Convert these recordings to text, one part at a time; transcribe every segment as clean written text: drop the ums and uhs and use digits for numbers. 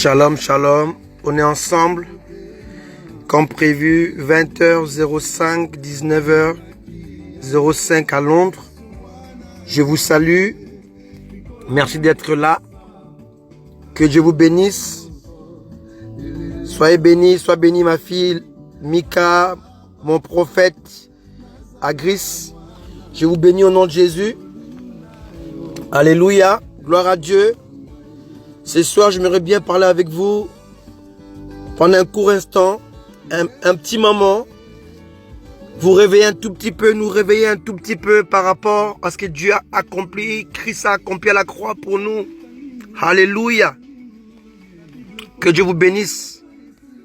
Shalom, shalom. On est ensemble, comme prévu, 20h05, 19h05 à Londres. Je vous salue. Merci d'être là. Que Dieu vous bénisse. Soyez bénis, sois bénie ma fille Mika, mon prophète Agris. Je vous bénis au nom de Jésus. Alléluia. Gloire à Dieu. Ce soir, j'aimerais bien parler avec vous pendant un court instant, un petit moment. Vous réveiller un tout petit peu, nous réveiller un tout petit peu par rapport à ce que Dieu a accompli. Christ a accompli à la croix pour nous. Alléluia. Que Dieu vous bénisse.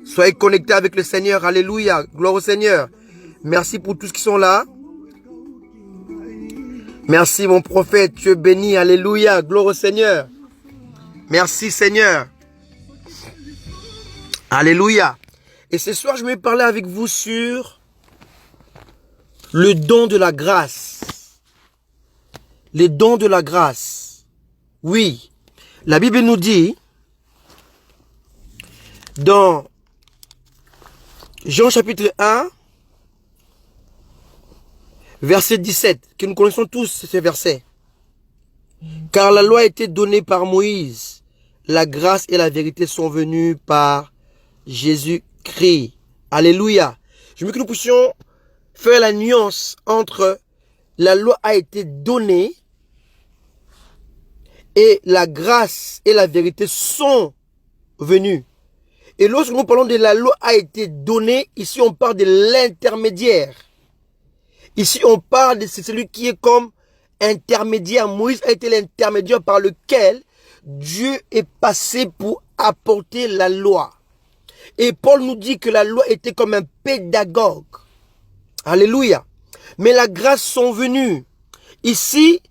Soyez connectés avec le Seigneur. Alléluia. Gloire au Seigneur. Merci pour tous qui sont là. Merci mon prophète. Dieu béni. Alléluia. Gloire au Seigneur. Merci Seigneur. Alléluia. Et ce soir, je vais parler avec vous sur le don de la grâce. Les dons de la grâce. Oui. La Bible nous dit dans Jean chapitre 1, verset 17, que nous connaissons tous ces versets. Car la loi a été donnée par Moïse. La grâce et la vérité sont venues par Jésus-Christ. Alléluia. Je veux que nous puissions faire la nuance entre la loi a été donnée et la grâce et la vérité sont venues. Et lorsque nous parlons de la loi a été donnée, ici on parle de l'intermédiaire. Ici on parle de celui qui est comme intermédiaire. Moïse a été l'intermédiaire par lequel Dieu est passé pour apporter la loi. Et Paul nous dit que la loi était comme un pédagogue. Alléluia. Mais la grâce sont venues. Ici,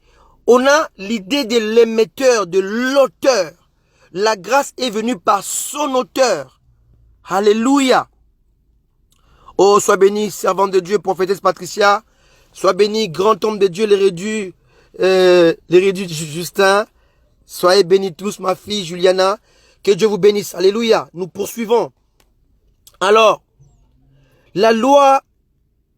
on a l'idée de l'émetteur, de l'auteur. La grâce est venue par son auteur. Alléluia. Oh, sois béni, servant de Dieu, prophétesse Patricia. Sois béni, grand homme de Dieu, les réduits Justin. Soyez bénis tous, ma fille Juliana. Que Dieu vous bénisse. Alléluia. Nous poursuivons. Alors, la loi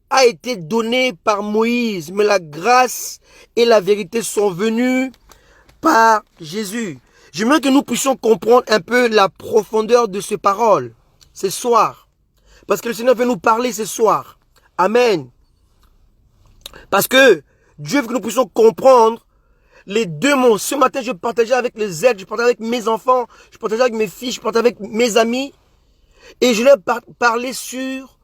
a été donnée par Moïse, mais la grâce et la vérité sont venues par Jésus. J'aimerais que nous puissions comprendre un peu la profondeur de ces paroles ce soir. Parce que le Seigneur veut nous parler ce soir. Amen. Parce que Dieu veut que nous puissions comprendre les deux mots. Ce matin, je partageais avec les aides, je partageais avec mes enfants, je partageais avec mes filles, je partageais avec mes amis. Et je leur parlais sur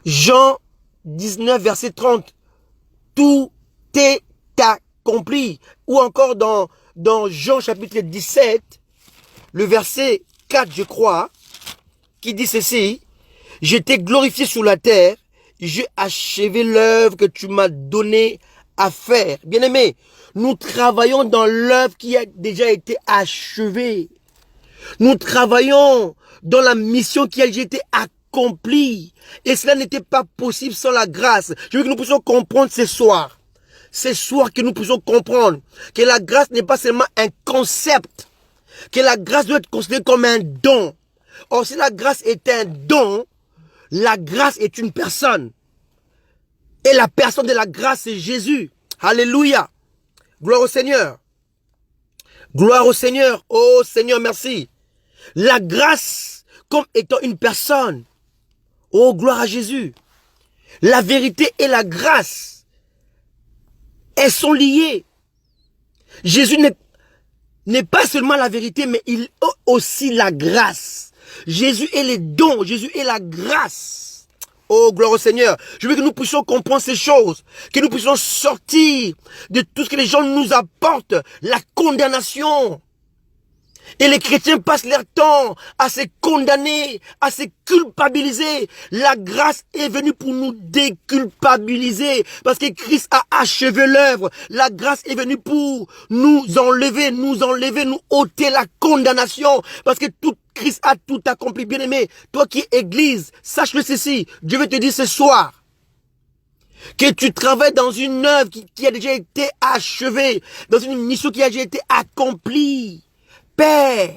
Jean 19, verset 30. Tout est accompli. Ou encore dans Jean chapitre 17, le verset 4, je crois, qui dit ceci. Je t'ai glorifié sur la terre, j'ai achevé l'œuvre que tu m'as donnée à faire. Bien-aimés, nous travaillons dans l'œuvre qui a déjà été achevée. Nous travaillons dans la mission qui a déjà été accomplie. Et cela n'était pas possible sans la grâce. Je veux que nous puissions comprendre ce soir. Ce soir que nous puissions comprendre que la grâce n'est pas seulement un concept. Que la grâce doit être considérée comme un don. Or, si la grâce est un don, la grâce est une personne. Et la personne de la grâce, c'est Jésus. Alléluia. Gloire au Seigneur. Gloire au Seigneur. Oh Seigneur, merci. La grâce comme étant une personne. Oh, gloire à Jésus. La vérité et la grâce, elles sont liées. Jésus n'est pas seulement la vérité, mais il est aussi la grâce. Jésus est les dons, Jésus est la grâce. Oh, gloire au Seigneur. Je veux que nous puissions comprendre ces choses. Que nous puissions sortir de tout ce que les gens nous apportent. La condamnation. Et les chrétiens passent leur temps à se condamner, à se culpabiliser. La grâce est venue pour nous déculpabiliser. Parce que Christ a achevé l'œuvre. La grâce est venue pour nous enlever, nous ôter la condamnation. Parce que Christ a tout accompli. Bien-aimé, toi qui es église, sache-le ceci. Dieu veut te dire ce soir que tu travailles dans une œuvre qui a déjà été achevée. Dans une mission qui a déjà été accomplie. Père,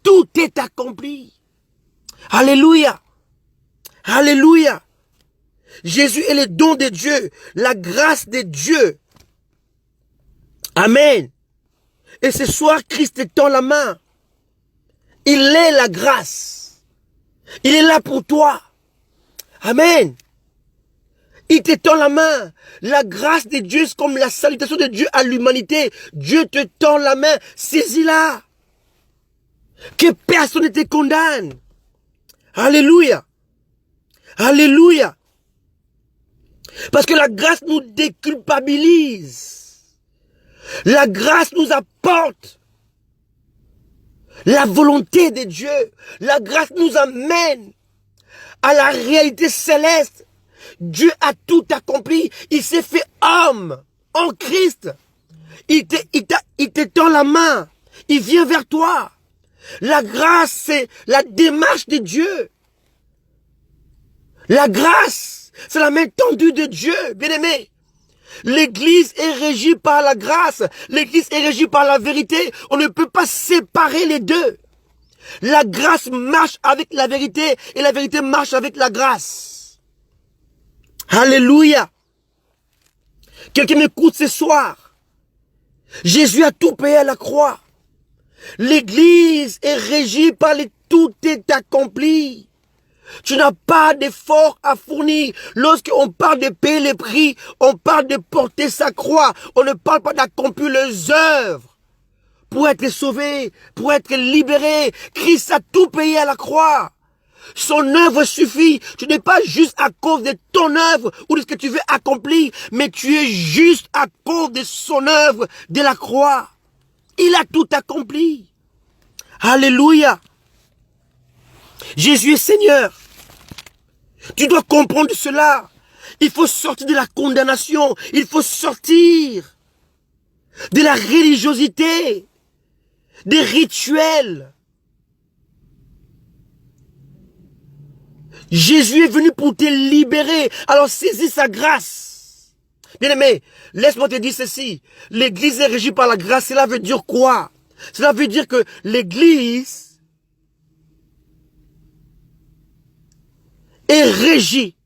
Tout est accompli. Alléluia. Alléluia. Jésus est le don de Dieu, la grâce de Dieu. Amen. Et ce soir, Christ te tend la main. Il est la grâce. Il est là pour toi. Amen. Il te tend la main. La grâce de Dieu, c'est comme la salutation de Dieu à l'humanité. Dieu te tend la main. Saisis-la. Que personne ne te condamne. Alléluia. Alléluia. Parce que la grâce nous déculpabilise. La grâce nous apporte la volonté de Dieu. La grâce nous amène à la réalité céleste. Dieu a tout accompli. Il s'est fait homme en Christ. Il te tend la main. Il vient vers toi. La grâce, c'est la démarche de Dieu. La grâce, c'est la main tendue de Dieu, bien-aimé. L'Église est régie par la grâce. L'Église est régie par la vérité. On ne peut pas séparer les deux. La grâce marche avec la vérité et la vérité marche avec la grâce. Alléluia. Quelqu'un m'écoute ce soir. Jésus a tout payé à la croix. L'Église est régie par les tout est accompli. Tu n'as pas d'effort à fournir. Lorsqu'on parle de payer les prix, on parle de porter sa croix. On ne parle pas d'accomplir les œuvres. Pour être sauvé, pour être libéré, Christ a tout payé à la croix. Son œuvre suffit. Tu n'es pas juste à cause de ton œuvre ou de ce que tu veux accomplir, mais tu es juste à cause de son œuvre, de la croix. Il a tout accompli. Alléluia. Jésus est Seigneur. Tu dois comprendre cela. Il faut sortir de la condamnation. Il faut sortir de la religiosité, des rituels. Jésus est venu pour te libérer. Alors saisis sa grâce. Bien-aimé, laisse-moi te dire ceci. L'Église est régie par la grâce. Cela veut dire quoi? Cela veut dire que l'Église est régie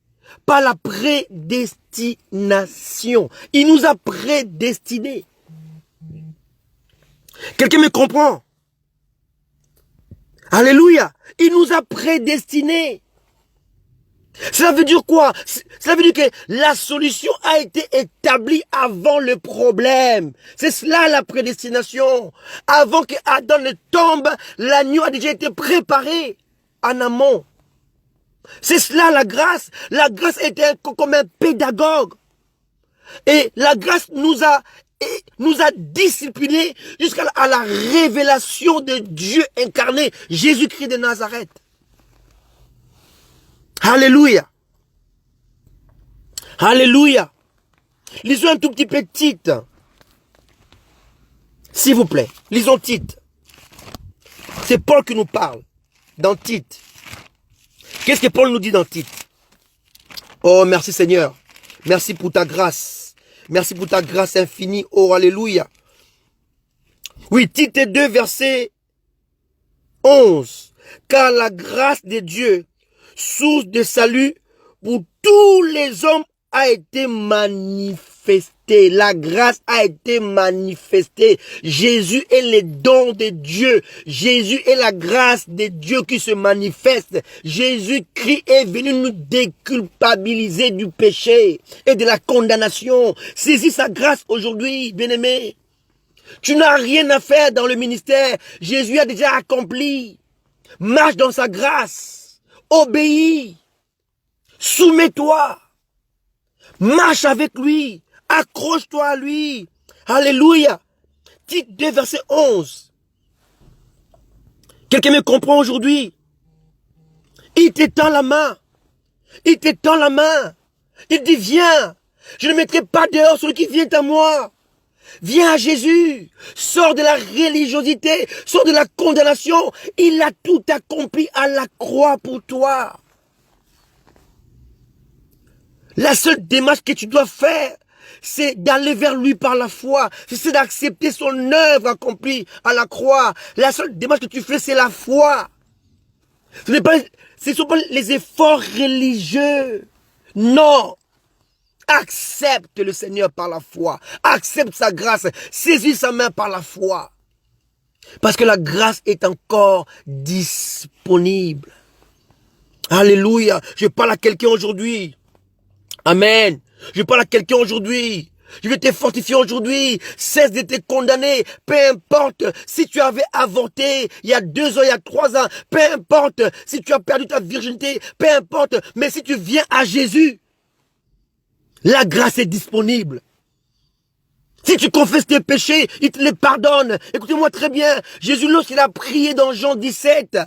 par la prédestination. Il nous a prédestinés. Quelqu'un me comprend? Alléluia. Il nous a prédestinés. Cela veut dire quoi? Cela veut dire que la solution a été établie avant le problème. C'est cela la prédestination. Avant que Adam ne tombe, l'agneau a déjà été préparé en amont. C'est cela la grâce. La grâce était comme un pédagogue. Et la grâce nous a disciplinés jusqu'à la révélation de Dieu incarné, Jésus-Christ de Nazareth. Alléluia. Alléluia. Lisons un tout petit peu Tite. S'il vous plaît, lisons Tite. C'est Paul qui nous parle dans Tite. Qu'est-ce que Paul nous dit dans Tite? Oh, merci Seigneur. Merci pour ta grâce. Merci pour ta grâce infinie. Oh, alléluia. Oui, Tite 2, verset 11. Car la grâce de Dieu, source de salut pour tous les hommes, a été manifestée. La grâce a été manifestée. Jésus est le don de Dieu. Jésus est la grâce de Dieu qui se manifeste. Jésus-Christ est venu nous déculpabiliser du péché et de la condamnation. Saisis sa grâce aujourd'hui, bien-aimé. Tu n'as rien à faire dans le ministère. Jésus a déjà accompli. Marche dans sa grâce. Obéis. Soumets-toi. Marche avec lui. Accroche-toi à lui. Alléluia. Tite 2, verset 11. Quelqu'un me comprend aujourd'hui? Il t'étend la main. Il t'étend la main. Il dit, viens. Je ne mettrai pas dehors celui qui vient à moi. Viens à Jésus. Sors de la religiosité. Sors de la condamnation. Il a tout accompli à la croix pour toi. La seule démarche que tu dois faire, c'est d'aller vers lui par la foi. C'est d'accepter son œuvre accomplie à la croix. La seule démarche que tu fais, c'est la foi. Ce ne sont pas les efforts religieux. Non. Accepte le Seigneur par la foi. Accepte sa grâce. Saisis sa main par la foi. Parce que la grâce est encore disponible. Alléluia. Je parle à quelqu'un aujourd'hui. Amen. Je parle à quelqu'un aujourd'hui. Je vais te fortifier aujourd'hui. Cesse de te condamner. Peu importe si tu avais avorté il y a 2 ans, il y a 3 ans. Peu importe si tu as perdu ta virginité. Peu importe. Mais si tu viens à Jésus, la grâce est disponible. Si tu confesses tes péchés, il te les pardonne. Écoutez-moi très bien. Jésus, lorsqu'il a prié dans Jean 17,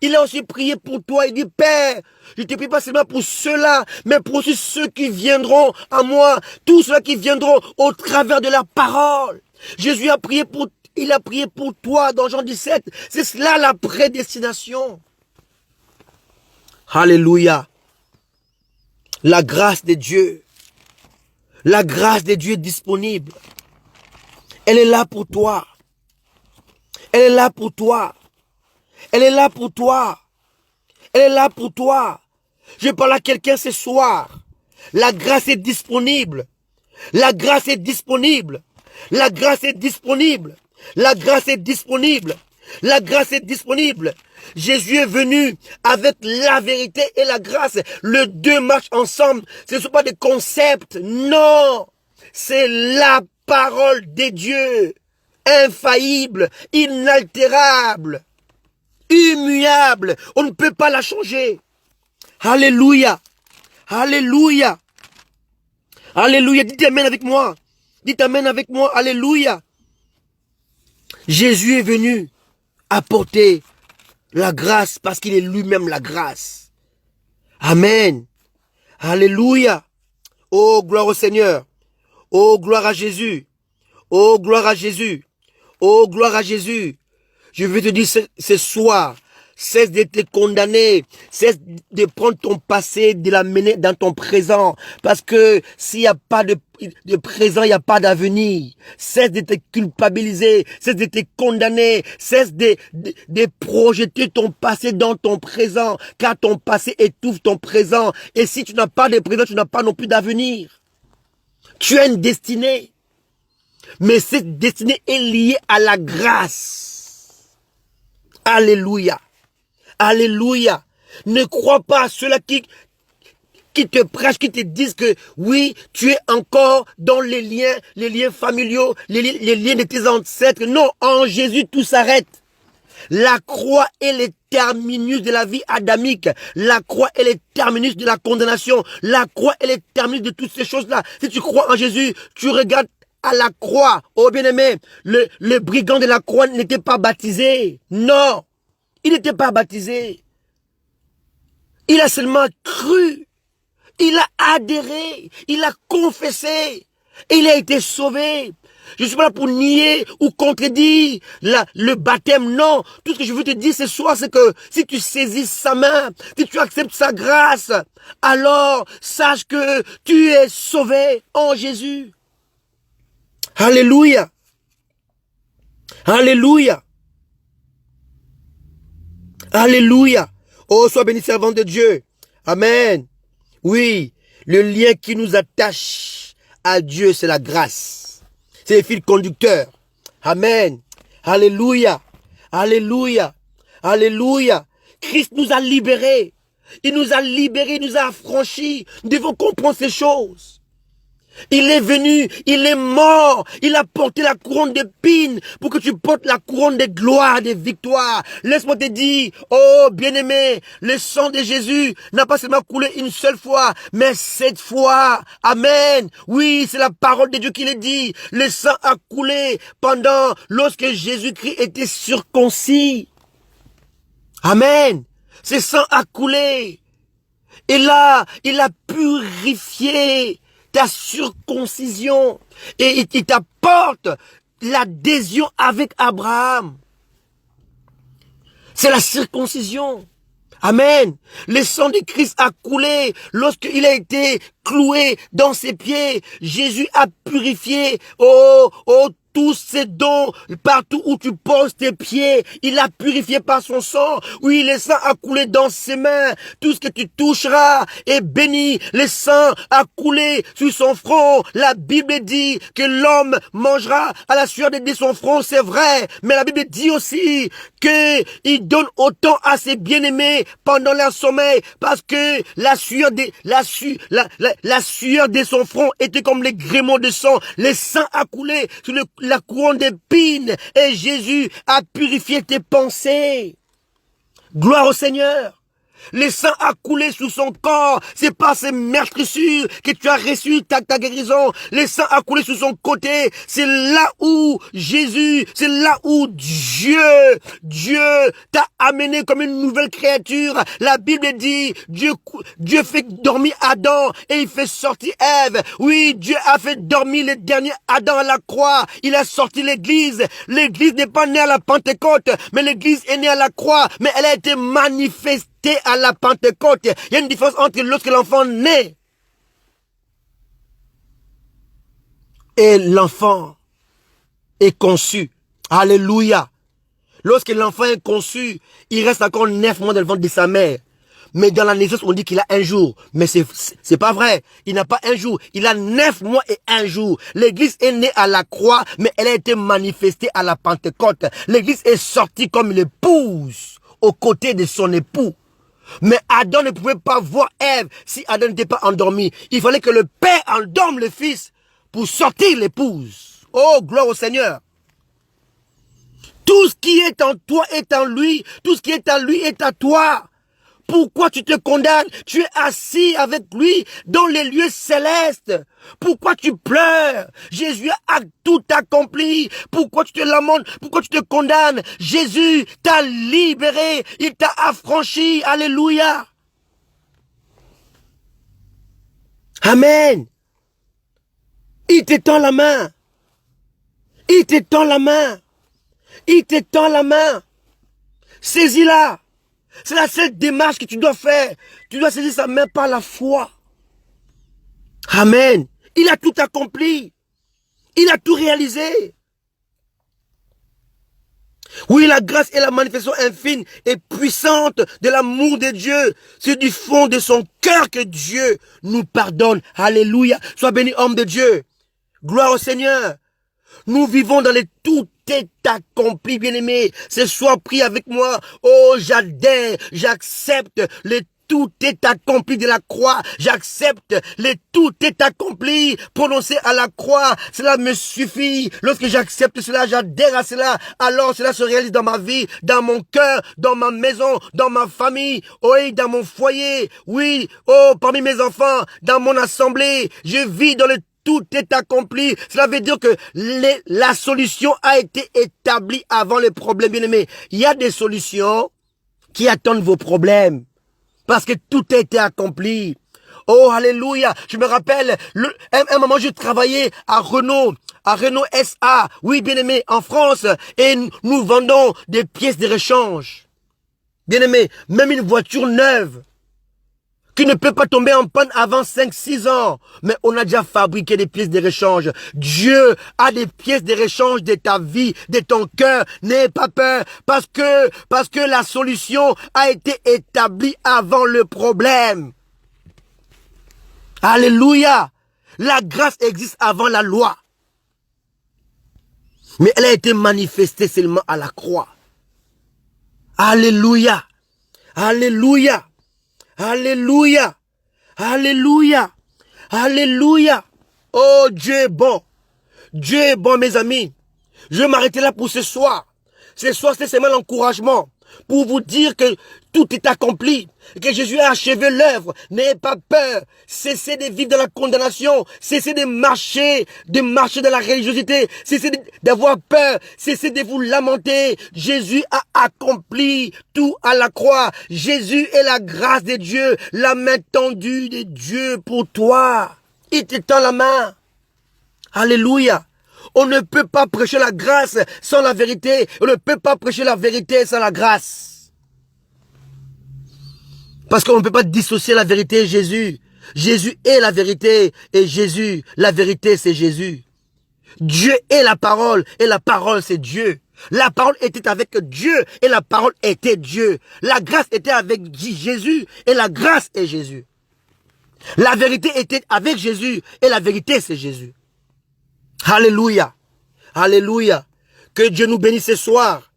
il a aussi prié pour toi. Il dit, Père, je ne te prie pas seulement pour ceux-là, mais pour aussi ceux qui viendront à moi. Tous ceux qui viendront au travers de la parole. Jésus a prié il a prié pour toi dans Jean 17. C'est cela la prédestination. Alléluia. La grâce de Dieu. La grâce de Dieu est disponible. Elle est là pour toi. Elle est là pour toi. Elle est là pour toi. Elle est là pour toi. Je parle à quelqu'un ce soir. La grâce est disponible. La grâce est disponible. La grâce est disponible. La grâce est disponible. La grâce est disponible. Jésus est venu avec la vérité et la grâce. Les deux marchent ensemble. Ce ne sont pas des concepts. Non. C'est la parole de Dieu. Infaillible, inaltérable, immuable. On ne peut pas la changer. Alléluia. Alléluia. Alléluia. Dites amen avec moi. Dites amen avec moi. Alléluia. Jésus est venu apporter la grâce parce qu'il est lui-même la grâce. Amen. Alléluia. Oh, gloire au Seigneur. Oh, gloire à Jésus. Oh, gloire à Jésus. Oh, gloire à Jésus. Je veux te dire ce soir, cesse de te condamner, cesse de prendre ton passé, de l'amener dans ton présent. Parce que s'il n'y a pas de présent, il n'y a pas d'avenir. Cesse de te culpabiliser, cesse de te condamner, cesse de projeter ton passé dans ton présent, car ton passé étouffe ton présent. Et si tu n'as pas de présent, tu n'as pas non plus d'avenir. Tu as une destinée. Mais cette destinée est liée à la grâce. Alléluia. Alléluia. Ne crois pas à ceux-là qui te prêchent, qui te disent que oui, tu es encore dans les liens familiaux, les liens de tes ancêtres. Non, en Jésus, tout s'arrête. La croix est le terminus de la vie adamique. La croix est le terminus de la condamnation. La croix est le terminus de toutes ces choses-là. Si tu crois en Jésus, tu regardes à la croix. Oh bien-aimé, le brigand de la croix n'était pas baptisé. Non, il n'était pas baptisé. Il a seulement cru. Il a adhéré. Il a confessé. Et il a été sauvé. Je ne suis pas là pour nier ou contredire le baptême, non. Tout ce que je veux te dire ce soir, c'est que si tu saisis sa main, si tu acceptes sa grâce, alors sache que tu es sauvé en Jésus. Alléluia. Alléluia. Alléluia. Oh, sois béni, servant de Dieu. Amen. Oui, le lien qui nous attache à Dieu, c'est la grâce. C'est le fil conducteur. Amen. Alléluia. Alléluia. Alléluia. Christ nous a libérés. Il nous a libérés, il nous a affranchis. Nous devons comprendre ces choses. Il est venu, il est mort, il a porté la couronne d'épines pour que tu portes la couronne de gloire, de victoire. Laisse-moi te dire, oh bien-aimé, le sang de Jésus n'a pas seulement coulé une seule fois, mais 7 fois. Amen. Oui, c'est la parole de Dieu qui le dit. Le sang a coulé lorsque Jésus-Christ était circoncis. Amen. Ce sang a coulé. Et là, il a purifié ta circoncision. Et il t'apporte l'adhésion avec Abraham. C'est la circoncision. Amen. Le sang de Christ a coulé lorsqu'il a été cloué dans ses pieds. Jésus a purifié, tous ces dons, partout où tu poses tes pieds, il a purifié par son sang. Oui, le sang a coulé dans ses mains. Tout ce que tu toucheras est béni. Le sang a coulé sur son front. La Bible dit que l'homme mangera à la sueur de son front, c'est vrai. Mais la Bible dit aussi que il donne autant à ses bien-aimés pendant leur sommeil, parce que la sueur de son front était comme les gréements de sang. Le sang a coulé sur la couronne d'épines et Jésus a purifié tes pensées. Gloire au Seigneur. Le sang a coulé sous son corps. C'est par ces meurtrissures que tu as reçu ta guérison. Le sang a coulé sous son côté. C'est là où Jésus, c'est là où Dieu t'a amené comme une nouvelle créature. La Bible dit, Dieu fait dormir Adam et il fait sortir Ève. Oui, Dieu a fait dormir le dernier Adam à la croix. Il a sorti l'église. L'église n'est pas née à la Pentecôte, mais l'église est née à la croix. Mais elle a été manifestée à la Pentecôte. Il y a une différence entre lorsque l'enfant naît et l'enfant est conçu. Alléluia. Lorsque l'enfant est conçu, il reste encore 9 mois dans le ventre de sa mère. Mais dans la naissance, on dit qu'il a un jour. Mais c'est pas vrai. Il n'a pas un jour. Il a 9 mois et un jour. L'église est née à la croix, mais elle a été manifestée à la Pentecôte. L'église est sortie comme l'épouse aux côtés de son époux. Mais Adam ne pouvait pas voir Ève si Adam n'était pas endormi. Il fallait que le père endorme le fils pour sortir l'épouse. Oh, gloire au Seigneur. Tout ce qui est en toi est en lui. Tout ce qui est en lui est à toi. Pourquoi tu te condamnes? Tu es assis avec lui dans les lieux célestes. Pourquoi tu pleures? Jésus a tout accompli. Pourquoi tu te lamentes? Pourquoi tu te condamnes? Jésus t'a libéré. Il t'a affranchi. Alléluia. Amen. Il te tend la main. Il te tend la main. Il te tend la main. Saisis-la. C'est la seule démarche que tu dois faire. Tu dois saisir sa main par la foi. Amen. Il a tout accompli. Il a tout réalisé. Oui, la grâce est la manifestation infime et puissante de l'amour de Dieu. C'est du fond de son cœur que Dieu nous pardonne. Alléluia. Sois béni, homme de Dieu. Gloire au Seigneur. Nous vivons dans les tout est accompli, bien-aimé. Ce soir, prie avec moi. Oh, j'adhère, j'accepte le tout est accompli de la croix. J'accepte le tout est accompli prononcé à la croix. Cela me suffit. Lorsque j'accepte cela, j'adhère à cela. Alors cela se réalise dans ma vie, dans mon cœur, dans ma maison, dans ma famille, oui, dans mon foyer, oui, oh, parmi mes enfants, dans mon assemblée. Je vis dans le tout est accompli. Cela veut dire que la solution a été établie avant les problèmes, bien-aimés. Il y a des solutions qui attendent vos problèmes. Parce que tout a été accompli. Oh, alléluia. Je me rappelle, un moment, je travaillais à Renault SA. Oui, bien-aimé, en France. Et nous vendons des pièces de rechange. Bien-aimé, même une voiture neuve qui ne peut pas tomber en panne avant 5-6 ans. Mais on a déjà fabriqué des pièces de rechange. Dieu a des pièces de rechange de ta vie, de ton cœur. N'aie pas peur. Parce que la solution a été établie avant le problème. Alléluia. La grâce existe avant la loi. Mais elle a été manifestée seulement à la croix. Alléluia. Alléluia. Alléluia. Alléluia. Alléluia. Oh, Dieu est bon. Dieu est bon, mes amis. Je vais m'arrêter là pour ce soir. Ce soir, c'est seulement l'encouragement pour vous dire que tout est accompli, que Jésus a achevé l'œuvre. N'ayez pas peur. Cessez de vivre dans la condamnation. Cessez de marcher dans la religiosité. Cessez d'avoir peur. Cessez de vous lamenter. Jésus a accompli tout à la croix. Jésus est la grâce de Dieu, la main tendue de Dieu pour toi. Il te tend la main. Alléluia. On ne peut pas prêcher la grâce sans la vérité. On ne peut pas prêcher la vérité sans la grâce. Parce qu'on ne peut pas dissocier la vérité et Jésus. Jésus est la vérité et Jésus, la vérité c'est Jésus. Dieu est la parole et la parole c'est Dieu. La parole était avec Dieu et la parole était Dieu. La grâce était avec Jésus et la grâce est Jésus. La vérité était avec Jésus et la vérité c'est Jésus. Alléluia. Alléluia. Que Dieu nous bénisse ce soir.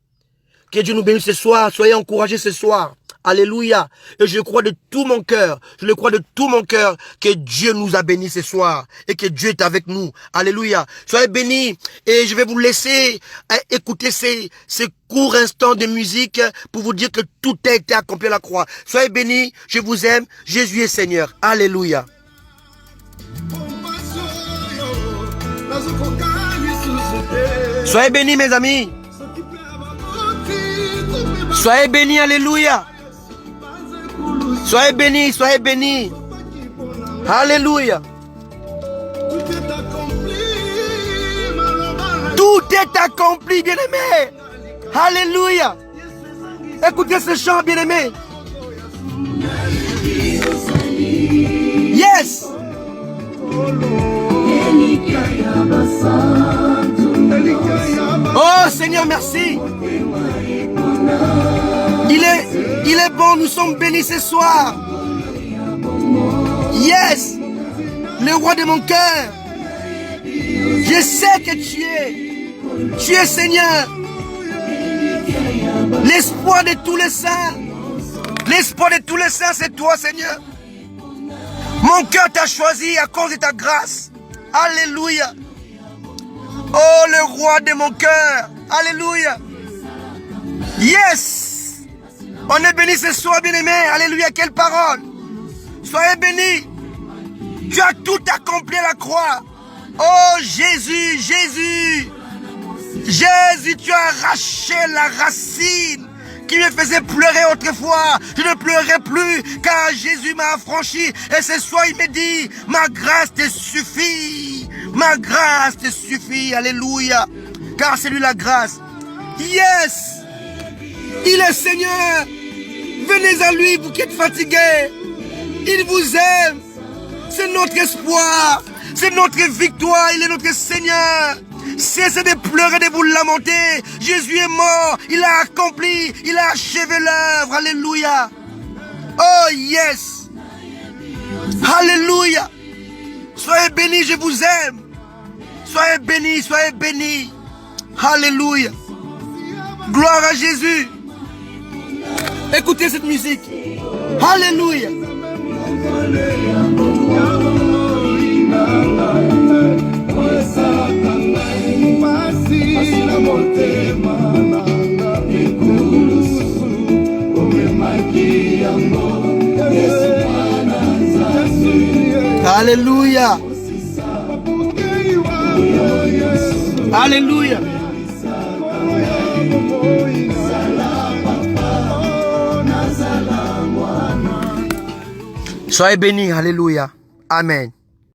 Que Dieu nous bénisse ce soir. Soyez encouragés ce soir. Alléluia. Et je crois de tout mon cœur, je le crois de tout mon cœur que Dieu nous a bénis ce soir et que Dieu est avec nous. Alléluia. Soyez bénis et je vais vous laisser écouter ces courts instants de musique pour vous dire que tout a été accompli à la croix. Soyez bénis, je vous aime, Jésus est Seigneur. Alléluia. Soyez bénis mes amis. Soyez bénis, alléluia. Soyez bénis, soyez bénis. Alléluia. Tout est accompli, bien-aimé. Alléluia. Écoutez ce chant, bien-aimé. Yes. Oh Seigneur, merci. Il est bon, nous sommes bénis ce soir. Yes, le roi de mon cœur. Je sais que tu es Seigneur. L'espoir de tous les saints. L'espoir de tous les saints, c'est toi, Seigneur. Mon cœur t'a choisi à cause de ta grâce. Alléluia. Oh, le roi de mon cœur. Alléluia. Yes. On est béni ce soir, bien-aimé. Alléluia, quelle parole. Soyez bénis. Tu as tout accompli à la croix. Oh Jésus, Jésus. Jésus, tu as arraché la racine qui me faisait pleurer autrefois. Je ne pleurerai plus car Jésus m'a affranchi. Et ce soir, il me dit, ma grâce te suffit. Ma grâce te suffit. Alléluia. Car c'est lui la grâce. Yes. Il est Seigneur. Venez à lui, vous qui êtes fatigués. Il vous aime. C'est notre espoir. C'est notre victoire. Il est notre Seigneur. Cessez de pleurer, de vous lamenter. Jésus est mort. Il a accompli. Il a achevé l'œuvre. Alléluia. Oh yes. Alléluia. Soyez bénis, je vous aime. Soyez bénis, soyez bénis. Alléluia. Gloire à Jésus. Écoutez cette musique. Alléluia. Alléluia. Alléluia. Soyez bénis, alléluia. Amen.